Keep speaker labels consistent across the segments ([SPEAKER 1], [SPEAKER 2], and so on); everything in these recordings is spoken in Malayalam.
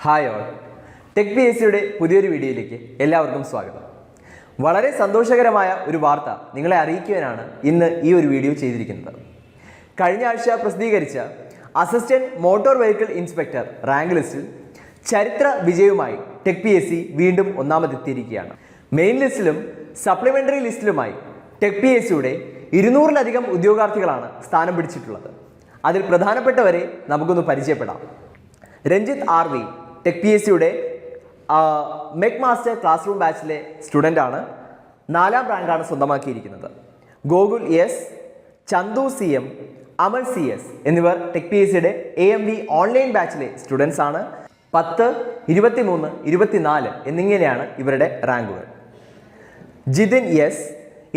[SPEAKER 1] Hi all, tech P S സിയുടെ പുതിയൊരു വീഡിയോയിലേക്ക് എല്ലാവർക്കും സ്വാഗതം. വളരെ സന്തോഷകരമായ ഒരു വാർത്ത നിങ്ങളെ അറിയിക്കുവാനാണ് ഇന്ന് ഈ ഒരു വീഡിയോ ചെയ്തിരിക്കുന്നത്. കഴിഞ്ഞ ആഴ്ച പ്രസിദ്ധീകരിച്ച assistant motor vehicle inspector rank ലിസ്റ്റിൽ ചരിത്ര വിജയവുമായി ടെക് പി എസ് സി വീണ്ടും ഒന്നാമതെത്തിയിരിക്കുകയാണ്. മെയിൻ ലിസ്റ്റിലും സപ്ലിമെൻ്ററി ലിസ്റ്റിലുമായി ടെക് പി എസ് സിയുടെ 200-ലധികം ഉദ്യോഗാർത്ഥികളാണ് സ്ഥാനം പിടിച്ചിട്ടുള്ളത്. അതിൽ പ്രധാനപ്പെട്ടവരെ നമുക്കൊന്ന് പരിചയപ്പെടാം. Ranjith R V tech P S സിയുടെ മെക് മാസ്റ്റർ ക്ലാസ് റൂം ബാച്ചിലെ സ്റ്റുഡൻ്റ് ആണ്. 4ാം റാങ്കാണ് സ്വന്തമാക്കിയിരിക്കുന്നത്. Gokul S, Chandu C M, Amal C S എന്നിവർ ടെക് പി എസ് സിയുടെ AMV ഓൺലൈൻ ബാച്ചിലെ സ്റ്റുഡൻസ് ആണ്. 10, 23, 24 എന്നിങ്ങനെയാണ് ഇവരുടെ റാങ്കുകൾ. Jithin S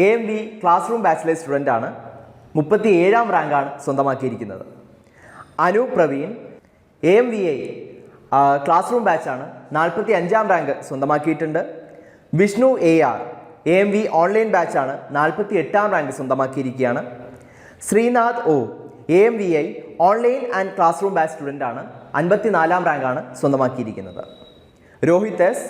[SPEAKER 1] AMV classroom ബാച്ചിലെ സ്റ്റുഡൻ്റ് ആണ്. 37ാം റാങ്കാണ് സ്വന്തമാക്കിയിരിക്കുന്നത്. Anu Praveen AMVA classroom ബാച്ചാണ്. 45ാം റാങ്ക് സ്വന്തമാക്കിയിട്ടുണ്ട്. വിഷ്ണു AR AMV ഓൺലൈൻ ബാച്ചാണ്. 48ാം റാങ്ക് സ്വന്തമാക്കിയിരിക്കുകയാണ്. Sreenath O AMVA online and classroom batch student ആണ്. 54ാം റാങ്കാണ് സ്വന്തമാക്കിയിരിക്കുന്നത്. Rohit S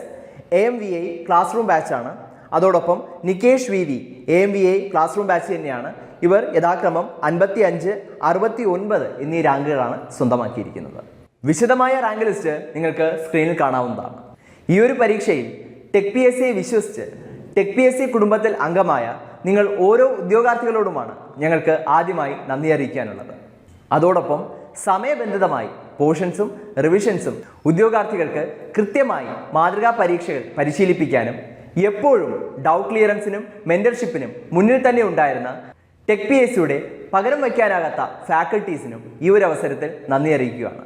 [SPEAKER 1] AMVA classroom ബാച്ചാണ്. അതോടൊപ്പം Nikesh VV AMVA classroom batch തന്നെയാണ്. ഇവർ യഥാക്രമം 55, 69 എന്നീ റാങ്കുകളാണ് സ്വന്തമാക്കിയിരിക്കുന്നത്. വിശദമായ റാങ്ക് ലിസ്റ്റ് നിങ്ങൾക്ക് സ്ക്രീനിൽ കാണാവുന്നതാണ്. ഈ ഒരു പരീക്ഷയിൽ ടെക് പി എസ് സിയെ വിശ്വസിച്ച് ടെക് പി എസ് സി കുടുംബത്തിൽ അംഗമായ നിങ്ങൾ ഓരോ ഉദ്യോഗാർത്ഥികളോടുമാണ് ഞങ്ങൾക്ക് ആദ്യമായി നന്ദി അറിയിക്കാനുള്ളത്. അതോടൊപ്പം സമയബന്ധിതമായി പോർഷൻസും റിവിഷൻസും ഉദ്യോഗാർത്ഥികൾക്ക് കൃത്യമായി മാതൃകാ പരീക്ഷകൾ പരിശീലിപ്പിക്കാനും എപ്പോഴും ഡൗട്ട് ക്ലിയറൻസിനും മെന്റർഷിപ്പിനും മുന്നിൽ തന്നെ ഉണ്ടായിരുന്ന ടെക് പി എസ് സിയുടെ പകരം വയ്ക്കാനാകാത്ത ഫാക്കൽറ്റീസിനും ഈ ഒരു അവസരത്തിൽ നന്ദി അറിയിക്കുകയാണ്.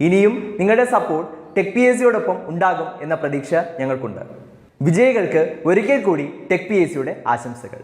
[SPEAKER 1] ഇനിയും നിങ്ങളുടെ സപ്പോർട്ട് ടെക് പി എസ് സിയോടൊപ്പം ഉണ്ടാകും എന്ന പ്രതീക്ഷ ഞങ്ങൾക്കുണ്ട്. വിജയികൾക്ക് ഒരിക്കൽ കൂടി ടെക് പി എസ് സിയുടെ ആശംസകൾ.